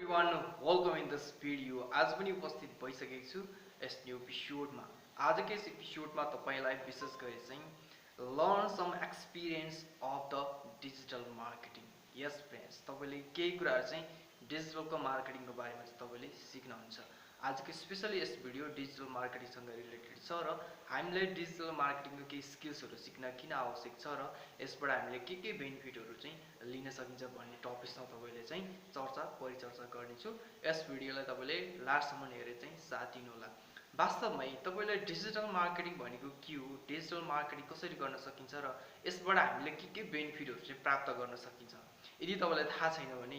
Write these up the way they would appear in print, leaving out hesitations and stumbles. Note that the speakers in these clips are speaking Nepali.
everyone, welcome in this video. आज पनि उपस्थित भइसकेको छु यस न्यू एपिसोडमा। आजको यस एपिसोडमा तपाईलाई विशेष गरी चाहिँ learn some experience of the digital marketing. Yes friends, तपाईले केही कुराहरु चाहिँ डिजिटलको मार्केटिङको बारेमा चाहिँ तपाईले सिक्नुहुन्छ। आजको स्पेशली यस भिडियो डिजिटल मार्केटिङसँग रिलेटेड छ र हामीले डिजिटल मार्केटिङको केही स्किल्सहरु सिक्न किन आवश्यक छ र यसबाट हामीले के बेनिफिटहरु चाहिँ लिन सकिन्छ भन्ने टपिकमा तपाईले चाहिँ परिचर्चा गर्नेछु। यस भिडियोलाई तपाईले लास्टसम्म हेरेर चाहिँ साथ दिनु होला। वास्तवमै तपाईलाई डिजिटल मार्केटिङ भनेको के हो, डिजिटल मार्केटिङ कसरी गर्न सकिन्छ र यसबाट हामीले के बेनिफिटहरु चाहिँ प्राप्त गर्न सकिन्छ, यदि तपाईलाई थाहा छैन भने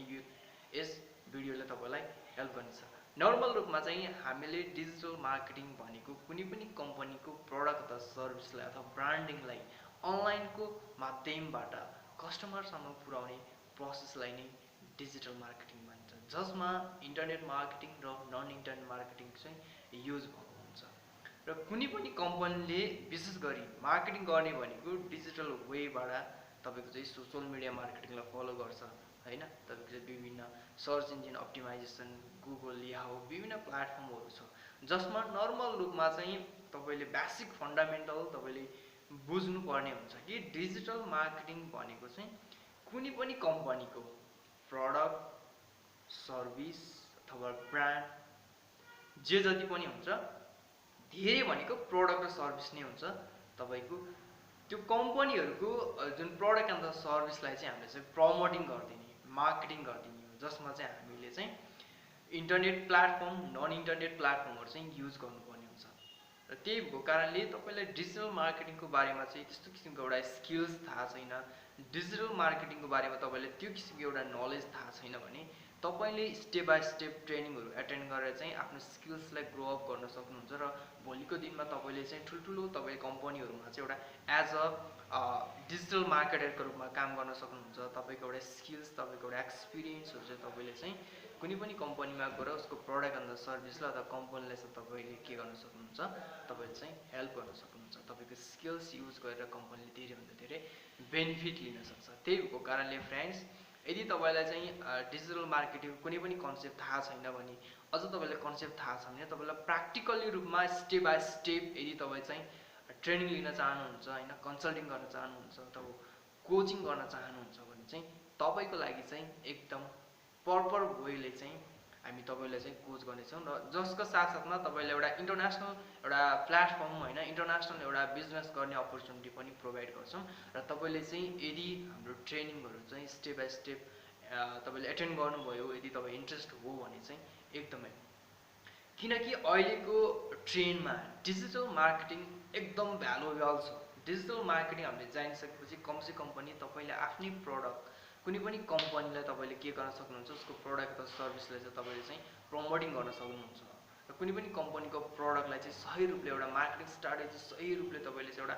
यस भिडियोले तपाईलाई हेल्प गर्नेछ। नर्मल रूपमा चाहिँ हामीले डिजिटल मार्केटिङ भनेको कुनै पनि कम्पनीको प्रोडक्ट अथवा सर्भिसलाई अथवा ब्रान्डिङलाई अनलाइनको माध्यमबाट कस्टमरसम्म पुर्याउने प्रोसेसलाई नै डिजिटल मार्केटिङ भन्छ, जसमा इन्टरनेट मार्केटिङ र नन इन्टरनेट मार्केटिङ चाहिँ युज भएको हुन्छ। र कुनै पनि कम्पनीले विशेष गरी मार्केटिङ गर्ने भनेको डिजिटल वेबाट तपाईको चाहिँ सोशल मिडिया मार्केटिङलाई फलो गर्छ हैन। तपाईको चाहिँ विभिन्न search engine optimisation, Google, Yahoo विभिन्न प्लेटफर्महरु छ, जसमा नर्मल रूपमा चाहिँ तपाईले बेसिक फन्डामेन्टल तपाईले बुझ्नु पर्ने हुन्छ कि डिजिटल मार्केटिङ भनेको चाहिँ कुनै पनि कम्पनीको प्रोडक्ट, सर्भिस अथवा ब्रान्ड जे जति पनि हुन्छ, धेरै भनेको प्रोडक्ट र सर्भिस नै हुन्छ। तपाईको त्यो कम्पनीहरुको जुन प्रोडक्ट एन्ड सर्भिसलाई चाहिँ हामीले चाहिँ प्रमोटिङ गर्दिने, मार्केटिङ गर्दिने हो, जसमा चाहिँ हामीले चाहिँ इन्टरनेट प्लेटफर्म, नन इन्टरनेट प्लेटफर्महरु चाहिँ युज गर्नुपर्ने हुन्छ। र त्यही भएको कारणले तपाईलाई डिजिटल मार्केटिङको बारेमा चाहिँ त्यस्तो किसिमको एउटा स्किल्स थाहा छैन, डिजिटल मार्केटिङको बारेमा तपाईलाई त्यो किसिमको एउटा नलेज थाहा छैन भने तपाईले स्टेप बाइ स्टेप ट्रेनिङहरु एटेन्ड गरेर चाहिँ आफ्नो स्किल्सलाई ग्रो अप गर्न सक्नुहुन्छ र भोलिको दिनमा तपाईले चाहिँ ठुलठुलो तपाई कम्पनीहरुमा चाहिँ एउटा एज अ डिजिटल मार्केटरको रूपमा काम गर्न सक्नुहुन्छ। तपाईको एउटा स्किल्स, तपाईको एउटा एक्सपिरियन्सहरु चाहिँ तपाईले चाहिँ कुनै पनि कम्पनीमा गएर उसको प्रोडक्ट एन्ड सर्भिसलाई अथवा कम्पनीलाई चाहिँ तपाईले के गर्न सक्नुहुन्छ, तपाईले चाहिँ हेल्प गर्न सक्नुहुन्छ। तपाईको स्किल्स युज गरेर कम्पनीले धेरै भन्दा धेरै बेनिफिट लिन सक्छ। त्यही भएको कारणले फ्रेन्ड्स, यदि तपाईलाई चाहिँ डिजिटल मार्केटिङ कुनै पनि कन्सेप्ट थाहा छैन भने, अझ तपाईलाई कन्सेप्ट थाहा छ भने तपाईलाई प्र्याक्टिकली रूपमा स्टेप बाइ स्टेप यदि तपाई चाहिँ ट्रेनिङ लिन चाहनुहुन्छ हैन, कन्सल्टिङ गर्न चाहनुहुन्छ अथवा कोचिङ गर्न चाहनुहुन्छ भने चाहिँ तपाईको लागि चाहिँ एकदम प्रपर वेले चाहिँ हामी तपाईलाई चाहिँ कोच गर्नेछौं र जसको साथसाथमा तपाईलाई एउटा इन्टरनेशनल एउटा प्लेटफर्म हैन, इन्टरनेशनल एउटा बिजनेस गर्ने अपर्च्युनिटी पनि प्रोवाइड गर्छौं। र तपाईले चाहिँ यदि हाम्रो ट्रेनिङहरु चाहिँ स्टेप बाइ स्टेप तपाईले एटेन्ड गर्नुभयो, यदि तपाई इन्ट्रेस्ट हो भने चाहिँ एकदमै, किनकि अहिलेको ट्रेन्डमा डिजिटल मार्केटिङ एकदम भ्यालुएबल छ। डिजिटल मार्केटिङ हामीले जानिसकेपछि कमसे कम पनि तपाईले आफ्नै प्रोडक्ट कुनै पनि कम्पनीलाई तपाईले के गर्न सक्नुहुन्छ, उसको प्रोडक्ट अथवा सर्भिसलाई चाहिँ तपाईले चाहिँ प्रमोटिङ गर्न सक्नुहुन्छ। र कुनै पनि कम्पनीको प्रोडक्टलाई चाहिँ सही रूपले एउटा मार्केटिङ स्ट्र्याटेजी सही रूपले तपाईले चाहिँ एउटा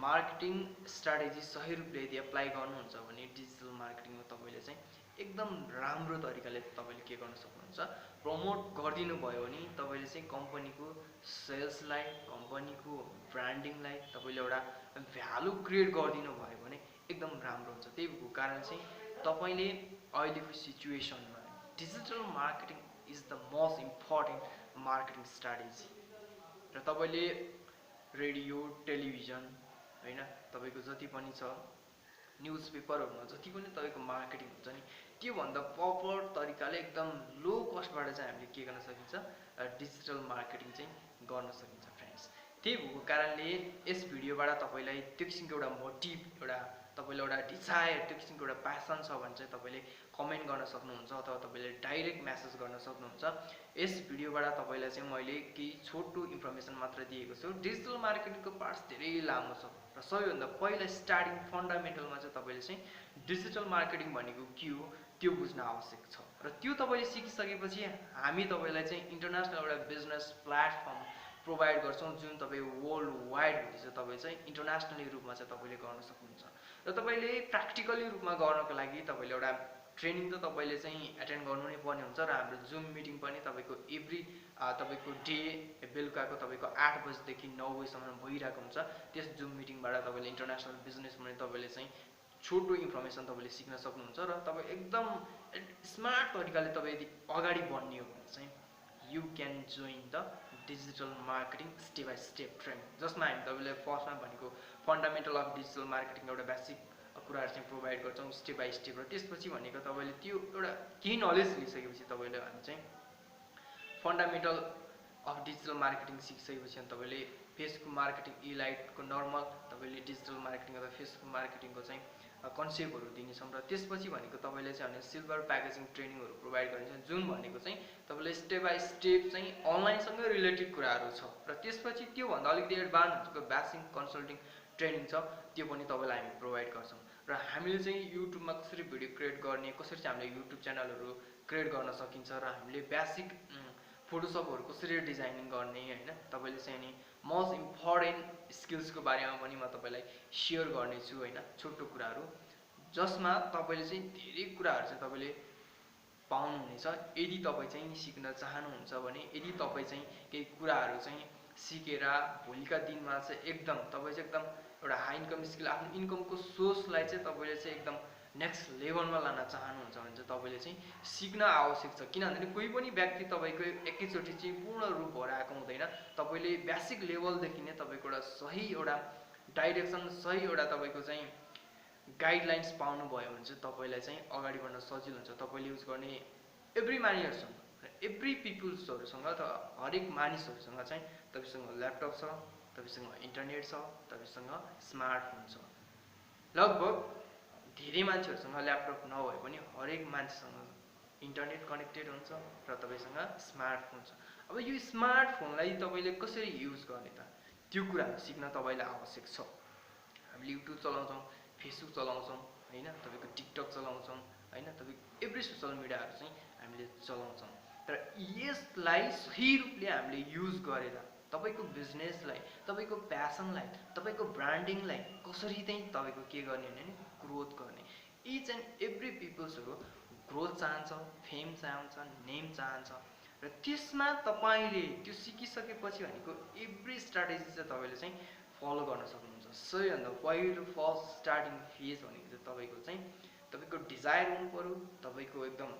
मार्केटिङ स्ट्र्याटेजी सही रूपले यदि एप्लाई गर्नुहुन्छ भने डिजिटल मार्केटिङमा तपाईले चाहिँ एकदम राम्रो तरिकाले तपाईले के गर्न सक्नुहुन्छ, प्रमोट गरिदिनु भयो भने तपाईले चाहिँ कम्पनीको सेल्सलाई, कम्पनीको ब्रान्डिङलाई तपाईले एउटा भ्यालु क्रिएट गरिदिनु भयो भने एकदम राम्रो हुन्छ। त्यही भएको कारण चाहिँ तपाईले अहिलेको सिचुएसनमा digital marketing is the most important marketing strategy. र तपाईले रेडियो, टेलिभिजन हैन, तपाईको जति पनि छ न्यूज पेपरहरुमा जति पनि तपाईको मार्केटिङ हुन्छ नि, त्यो भन्दा प्रपर तरिकाले एकदम लो कस्टबाट चाहिँ हामीले के गर्न सकिन्छ, डिजिटल मार्केटिङ चाहिँ गर्न सकिन्छ फ्रेन्ड्स। त्यही भएको कारणले यस भिडियोबाट तपाईलाई त्यो किसिमको एउटा मोटिभ, एउटा तपाईलाई एउटा डिजायर, त्यो किसिमको एउटा प्यासन छ भने चाहिँ तपाईले कमेन्ट गर्न सक्नुहुन्छ अथवा तपाईले डाइरेक्ट मेसेज गर्न सक्नुहुन्छ। यस भिडियोबाट तपाईलाई चाहिँ मैले केही छोटो इन्फर्मेसन मात्र दिएको छु। डिजिटल मार्केटिङको पार्ट्स धेरै लामो छ र सबैभन्दा पहिला स्टार्टिङ फन्डामेन्टलमा चाहिँ तपाईले चाहिँ डिजिटल मार्केटिङ भनेको के हो त्यो बुझ्न आवश्यक छ। र त्यो तपाईले सिकिसकेपछि हामी तपाईलाई चाहिँ इन्टरनेशनल एउटा बिजनेस प्लेटफर्म प्रोवाइड गर्छौं, जुन तपाई वर्ल्ड वाइड हुँदैछ, तपाई चाहिँ इन्टरनेशनली रूपमा चाहिँ तपाईले गर्न सक्नुहुन्छ। र तपाईले प्र्याक्टिकली रूपमा गर्नको लागि तपाईले एउटा ट्रेनिङ त तपाईले चाहिँ एटेन्ड गर्नु नै पर्ने हुन्छ। र हाम्रो जुम मिटिङ पनि तपाईको एभ्री तपाईको डे बेलुकाको तपाईको 8 बजेदेखि 9 बजेसम्म भइरहेको हुन्छ। त्यस जुम मिटिङबाट तपाईले इन्टरनेशनल बिजनेस पनि तपाईले चाहिँ छोटो इन्फर्मेसन तपाईँले सिक्न सक्नुहुन्छ र तपाईँ एकदम स्मार्ट तरिकाले तपाईँ यदि अगाडि बढ्ने हो भने चाहिँ you can join the digital marketing step by step training, जसमा हामी तपाईँलाई फर्स्टमा भनेको फन्डामेन्टल अफ डिजिटल मार्केटिङ एउटा बेसिक कुराहरू चाहिँ प्रोभाइड गर्छौँ स्टेप बाई स्टेप, र त्यसपछि भनेको तपाईँले त्यो एउटा केही नलेज लिइसकेपछि तपाईँले हामी चाहिँ फन्डामेन्टल अफ डिजिटल मार्केटिङ सिकिसकेपछि अनि तपाईँले फेसबुक मार्केटिङ इलाइटको नर्मल तपाईँले डिजिटल मार्केटिङ अथवा फेसबुक मार्केटिङको चाहिँ कन्सेप्टहरू दिनेछौँ, र त्यसपछि भनेको तपाईँले चाहिँ भने सिल्भर प्याकेजिङ ट्रेनिङहरू प्रोभाइड गरिन्छ, जुन भनेको चाहिँ तपाईँले स्टेप बाई स्टेप चाहिँ अनलाइनसँग रिलेटेड कुराहरू छ, र त्यसपछि त्योभन्दा अलिकति एडभान्स बेसिक कन्सल्टिङ ट्रेनिङ छ, त्यो पनि तपाईँलाई हामी प्रोभाइड गर्छौँ। र हामीले चाहिँ युट्युबमा कसरी भिडियो क्रिएट गर्ने, कसरी चाहिँ हामीले युट्युब च्यानलहरू क्रिएट गर्न सकिन्छ, र हामीले बेसिक फोटोसपहरू कसरी डिजाइनिङ गर्ने होइन, तपाईँले चाहिँ नि मोस्ट इम्पोर्टेन्ट स्किल्सको बारेमा पनि म तपाईँलाई सेयर गर्नेछु होइन, छोटो कुराहरू जसमा तपाईँले चाहिँ धेरै कुराहरू चाहिँ तपाईँले पाउनुहुनेछ यदि तपाईँ चाहिँ सिक्न चाहनुहुन्छ भने। यदि तपाईँ चाहिँ केही कुराहरू चाहिँ सिकेर भोलिका दिनमा चाहिँ एकदम तपाईँ चाहिँ एकदम एउटा हाई इन्कम स्किल आफ्नो इन्कमको सोर्सलाई चाहिँ तपाईँले चाहिँ एकदम नेक्स्ट लेभलमा लान चाहनुहुन्छ भने चाहिँ तपाईँले चाहिँ सिक्न आवश्यक छ, किनभने कोही पनि व्यक्ति तपाईँको एकैचोटि चाहिँ पूर्ण रूप भएर आएको हुँदैन। तपाईँले बेसिक लेभलदेखि नै तपाईँको एउटा सही एउटा डाइरेक्सन, सही एउटा तपाईँको चाहिँ गाइडलाइन्स पाउनुभयो भने चाहिँ तपाईँलाई चाहिँ अगाडि बढ्न सजिलो हुन्छ। तपाईँले युज गर्ने एभ्री मानिसहरूसँग, एभ्री पिपुल्सहरूसँग अथवा हरेक मानिसहरूसँग चाहिँ तपाईँसँग ल्यापटप छ, तपाईँसँग इन्टरनेट छ, तपाईँसँग स्मार्टफोन छ। लगभग धेरै मान्छेहरूसँग ल्यापटप नभए पनि हरेक मान्छेसँग इन्टरनेट कनेक्टेड हुन्छ र तपाईँसँग स्मार्टफोन छ। अब यो स्मार्टफोनलाई तपाईँले कसरी युज गर्ने त, त्यो कुराहरू सिक्न तपाईँलाई आवश्यक छ। हामीले युट्युब चलाउँछौँ, फेसबुक चलाउँछौँ होइन, तपाईँको टिकटक चलाउँछौँ होइन, तपाईँको एभ्री सोसल मिडियाहरू चाहिँ हामीले चलाउँछौँ, तर यसलाई सही रूपले हामीले युज गरेर तपाईँको बिजनेसलाई, तपाईँको प्यासनलाई, तपाईँको ब्रान्डिङलाई कसरी चाहिँ तपाईँको के गर्ने भने ग्रोथ गर्ने। इच एन्ड एभ्री पिपल्सहरू ग्रोथ चाहन्छ, फेम चाहन्छ, नेम चाहन्छ, र त्यसमा तपाईँले त्यो सिकिसकेपछि भनेको एभ्री स्ट्राटेजी चाहिँ तपाईँले चाहिँ फलो गर्न सक्नुहुन्छ। सबैभन्दा पहिलो फर्स्ट स्टार्टिङ फेज भनेको चाहिँ तपाईँको चाहिँ तपाईँको डिजायर हुनु पऱ्यो, तपाईँको एकदम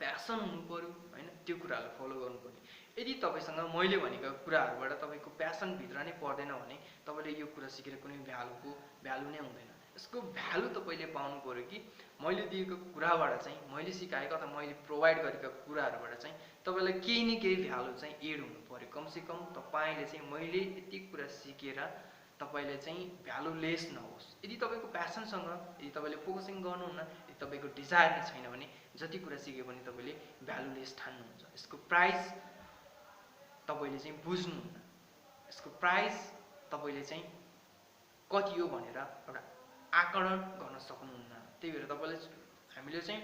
प्यासन हुनु पऱ्यो होइन, त्यो कुराहरूलाई फलो गर्नुपर्ने। यदि तपाईँसँग मैले भनेको कुराहरूबाट तपाईँको प्यासनभित्र नै पर्दैन भने तपाईँले यो कुरा सिकेर कुनै भ्यालु नै हुँदैन। यसको भ्यालु तपाईँले पाउनु पऱ्यो कि मैले दिएको कुराबाट चाहिँ, मैले सिकाएको अथवा मैले प्रोभाइड गरेका कुराहरूबाट चाहिँ तपाईँलाई केही न केही भ्यालु चाहिँ एड हुनु पऱ्यो। कमसेकम तपाईँले चाहिँ मैले यति कुरा सिकेर तपाईँले चाहिँ भ्यालुलेस नहोस्। यदि तपाईँको प्यासनसँग, यदि तपाईँले फोकसिङ गर्नुहुन्न, यदि तपाईँको डिजायर नै छैन भने जति कुरा सिके पनि तपाईँले भ्यालुलेस ठान्नुहुन्छ। यसको प्राइस तपाईँले चाहिँ बुझ्नुहुन्न, यसको प्राइस तपाईँले चाहिँ कति हो भनेर एउटा आकलन गर्न सक्नुहुन्न। त्यही भएर तपाईँले हामीले चाहिँ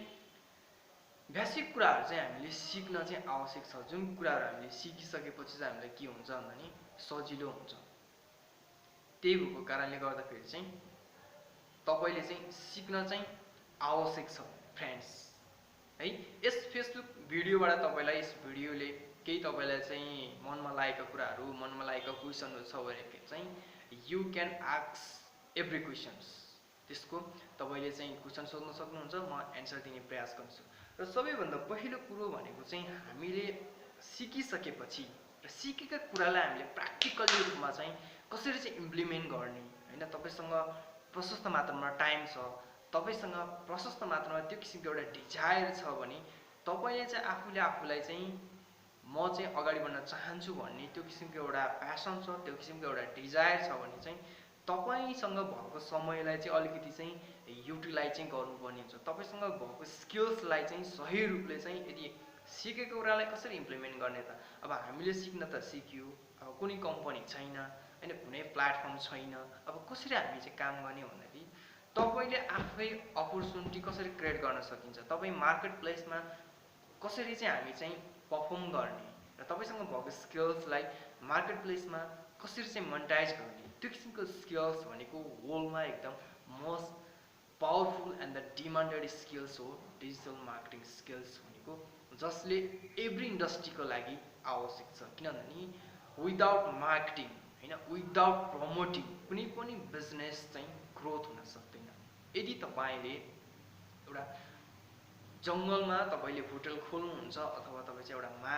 बेसिक कुराहरू चाहिँ हामीले सिक्न चाहिँ आवश्यक छ, जुन कुराहरू हामीले सिकिसकेपछि चाहिँ हामीलाई के हुन्छ भन्दा नि सजिलो हुन्छ। त्यही भएको कारणले गर्दाखेरि चाहिँ तपाईँले चाहिँ सिक्न चाहिँ आवश्यक छ फ्रेन्ड्स है। यस फेसबुक भिडियोबाट तपाईँलाई, यस भिडियोले केही तपाईँलाई चाहिँ मनमा लागेका कुराहरू, मनमा लागेका क्वेसनहरू छ भने चाहिँ you can ask every questions, त्यसको तपाईँले चाहिँ क्वेसन सोध्न सक्नुहुन्छ, म एन्सर दिने प्रयास गर्छु। र सबैभन्दा पहिलो कुरो भनेको चाहिँ हामीले सिकिसकेपछि र सिकेका कुरालाई हामीले प्र्याक्टिकल रूपमा चाहिँ कसरी चाहिँ इम्प्लिमेन्ट गर्ने होइन। तपाईँसँग प्रशस्त मात्रामा टाइम छ, तपाईँसँग प्रशस्त मात्रामा त्यो किसिमको एउटा डिजायर छ भने तपाईँले चाहिँ आफूलाई चाहिँ म चाहिँ अगाडि बढ्न चाहन्छु भन्ने त्यो किसिमको एउटा प्यासन छ, त्यो किसिमको एउटा डिजायर छ भने चाहिँ तपाईँसँग भएको समयलाई चाहिँ अलिकति चाहिँ युटिलाइज चाहिँ गर्नुपर्ने हुन्छ। तपाईँसँग भएको स्किल्सलाई चाहिँ सही रूपले चाहिँ यदि सिकेको कुरालाई कसरी इम्प्लिमेन्ट गर्ने त। अब हामीले सिक्न त सिक्यो, अब कुनै कम्पनी छैन होइन, कुनै प्लेटफर्म छैन, अब कसरी हामी चाहिँ काम गर्ने भन्दाखेरि तपाईँले आफै अपर्च्युनिटी कसरी क्रिएट गर्न सकिन्छ, तपाईँ मार्केट प्लेसमा कसरी चाहिँ हामी चाहिँ पर्फर्म गर्ने, र तपाईँसँग भएको स्किल्सलाई मार्केट प्लेसमा कसरी चाहिँ मोनेटाइज गर्ने, त्यो किसिमको स्किल्स भनेको वर्ल्डमा एकदम most powerful and the demanded skills हो डिजिटल मार्केटिङ स्किल्स भनेको, जसले एभ्री इन्डस्ट्रीको लागि आवश्यक छ। किनभने विदाउट मार्केटिङ होइन, विदाउट प्रमोटिङ कुनै पनि बिजनेस चाहिँ ग्रोथ हुन सक्दैन। यदि तपाईले एउटा जंगलमा तपाईले होटल खोल्नुहुन्छ अथवा तपाई चाहिँ एउटा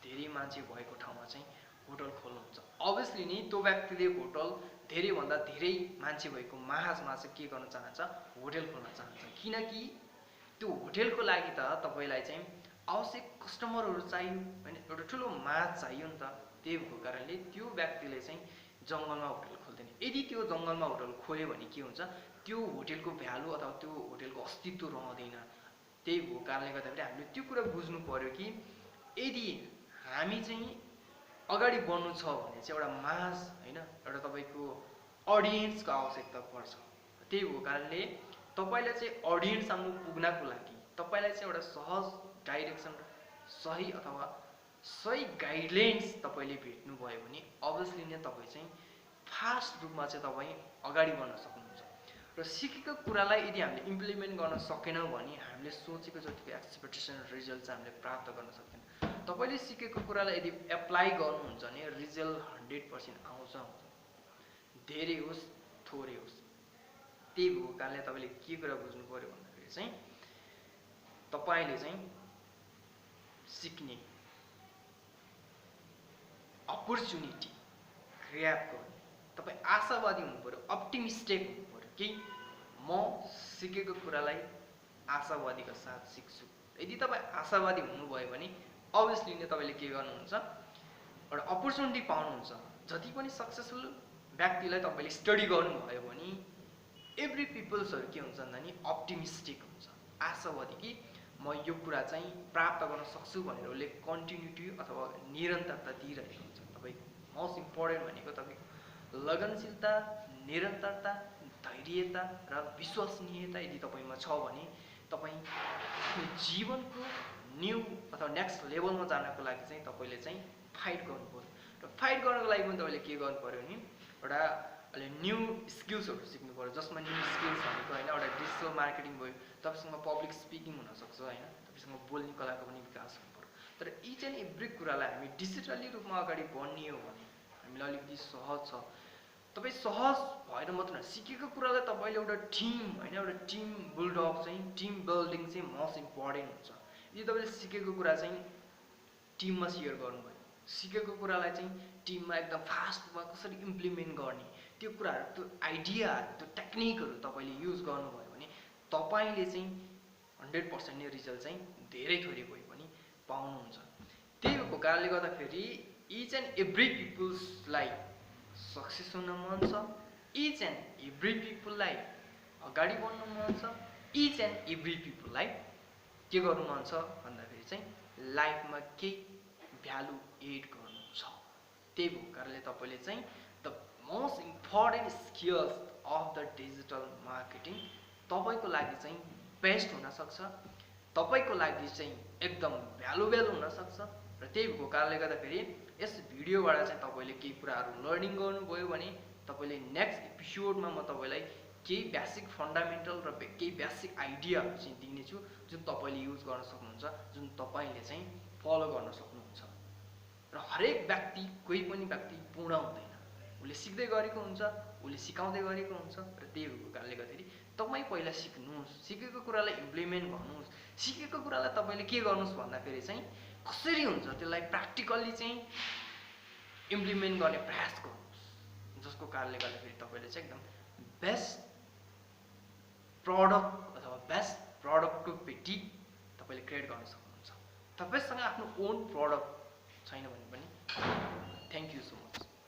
धेरै मान्छे भएको ठाउँमा चाहिँ होटल खोल्नुहुन्छ, अभियसली नि त्यो व्यक्तिले होटल धेरै भन्दा धेरै मान्छे भएको महाजमा चाहिँ के गर्न चाहन्छ, होटल खोल्न चाहन्छ। किनकि त्यो होटलको लागि त तपाईलाई चाहिँ आवश्यक कस्टमरहरू चाहियो हैन, एउटा ठुलो माग चाहियो नि त। त्यही भएको कारणले त्यो व्यक्तिले चाहिँ जंगलमा होटल खोल्दैन। यदि त्यो जंगलमा होटल खोल्यो भने के हुन्छ, त्यो होटलको भ्यालु अथवा त्यो होटलको अस्तित्व रहँदैन। त्यही भएको कारणले गर्दाखेरि हामीले त्यो कुरा बुझ्नु पर्यो कि यदि हामी चाहिँ अगाडि बढ्नु छ भने चाहिँ एउटा मास हैन, एउटा तपाईको अडियन्सको आवश्यकता पर्छ। त्यही भएको कारणले तपाईलाई चाहिँ अडियन्ससम्म पुग्नको लागि तपाईलाई चाहिँ एउटा सहज डाइरेक्सन, सही अथवा सही गाइडलाइन्स तपाईले भेट्नु भयो भने अभियसली नै तपाई चाहिँ फास्ट रूपमा चाहिँ तपाई अगाडि बढ्न सक्नुहुन्छ। र सिकेको कुरालाई यदि हामीले इम्प्लिमेन्ट गर्न सकेनौं भने हामीले सोचेको जतिको एक्सपेक्टेसन रिजल्ट चाहिँ हामीले प्राप्त गर्न सक्दैनौं। तपाईले सिकेको कुरालाई यदि एप्लाई गर्नुहुन्छ भने रिजल्ट 100% आउँछ, धेरै होस् थोरै होस्। त्यही भएको कारणले तपाईले के कुरा बुझ्नु पर्यो भन्दाखेरि चाहिँ तपाईले चाहिँ सिक्ने अपर्च्युनिटी ग्र्याब गर्ने, तपाई आशावादी हुनु पर्यो, अप्टिमिस्टिक हुनु पर्यो कि म सिकेको कुरालाई आशावादीका साथ सिक्छु। यदि तपाई आशावादी हुनुभयो भने अभियसली नै तपाईले के गर्नुहुन्छ, एउटा अपर्च्युनिटी पाउनुहुन्छ। जति पनि सक्सेसफुल व्यक्तिलाई तपाईले स्टडी गर्नुभयो भने एभ्री पिपल्सहरु के हुन्छन् भने अप्टिमिस्टिक हुन्छ, आशावादी कि म यो कुरा चाहिँ प्राप्त गर्न सक्छु भनेर उले कन्टिन्युटी अथवा निरन्तरता दिइरहेको हुन्छ। तपाईको मोस्ट इम्पोर्टेन्ट भनेको तपाईको लगनशीलता, निरन्तरता, धैर्यता र विश्वसनीयता यदि तपाईमा छ भने तपाई जीवनको न्यू अथवा नेक्स्ट लेभलमा जानको लागि चाहिँ तपाईले चाहिँ फाइट गर्नु पर्यो। र फाइट गर्नको लागि पनि तपाईले के गर्नु पर्यो भने एउटा न्यू स्किल्सहरु सिक्नु पर्यो। जसमा न्यू स्किल्स भनेको हैन एउटा डिजिटल मार्केटिङ भयो, तपाईसँग पब्लिक स्पिकिङ हुन सक्छ हैन, तपाईसँग बोल्ने कलाको पनि विकास हुनु पर्यो। तर इच एन्ड एभ्री कुरालाई हामी डिजिटली रूपमा अगाडि बढ्ने हो भने हामीलाई अलिकति सहज छ। तपाई सहज भएर मात्र सिकेको कुरालाई तपाईले एउटा टिम हैन, एउटा टिम बिल्डअप चाहिँ टिम बिल्डिङ चाहिँ मोस्ट इम्पोर्टेन्ट हुन्छ। यदि तपाईले सिकेको कुरा चाहिँ टिममा शेयर गर्नुभयो, सिकेको कुरालाई चाहिँ टिममा एकदम फास्टमा कसरी इम्प्लिमेन्ट गर्ने, त्यो कुराहरु, त्यो आइडियाहरु, त्यो टेक्निकहरु तपाईले युज गर्नुभयो भने तपाईले चाहिँ 100% नै रिजल्ट चाहिँ धेरै थोरै भए पनि पाउनुहुन्छ। त्यही भएको कारणले गर्दाखेरि इच एन्ड एभ्री पिपल्सलाई सक्सेस हुन मन छ, इच एन्ड एभ्री पिपललाई अगाडि बढ्न मन छ, इच एन्ड एभ्री पिपललाई के गर्नु मन छ भन्दाखेरि चाहिँ लाइफमा केही भ्यालु एड गर्नु छ। त्यही भएको कारणले तपाईले चाहिँ the most important skills of the digital marketing तपाईको लागि चाहिँ बेस्ट हुन सक्छ, तपाईको लागि चाहिँ एकदम भ्यालुएबल हुन सक्छ। र त्यही भएको कारणले गर्दाखेरि यस भिडियोबाट चाहिँ तपाईले केही कुराहरु लर्निङ गर्नुभयो भने तपाईले नेक्स्ट एपिसोडमा म तपाईलाई केही बेसिक फन्डामेन्टल र केही बेसिक आइडियाहरु चाहिँ दिने छु जुन तपाईले युज गर्न सक्नुहुन्छ, जुन तपाईले चाहिँ फलो गर्न सक्नुहुन्छ। र हरेक व्यक्ति, कोही पनि व्यक्ति पूर्ण हुँदैन, उले सिक्दै गरेको हुन्छ, उले सिकाउँदै गरेको हुन्छ। र त्यही भएको कारणले गर्दाखेरि तपाई पहिला सिक्नुस्, सिकेको कुरालाई इम्प्लिमेन्ट गर्नुस्, सिकेको कुरालाई तपाईले के गर्नुस् भन्दाखेरि चाहिँ कसरी हुन्छ त्यसलाई प्र्याक्टिकली चाहिँ इम्प्लिमेन्ट गर्ने प्रयास गर्नुस्, जसको कारणले गर्दाखेरि तपाईले चाहिँ एकदम बेस्ट प्रोडक्ट अथवा बेस्ट प्रोडक्टिभिटी तपाईले क्रिएट गर्न सक्नुहुन्छ। तपाईसँग आफ्नो ओन प्रोडक्ट छैन भने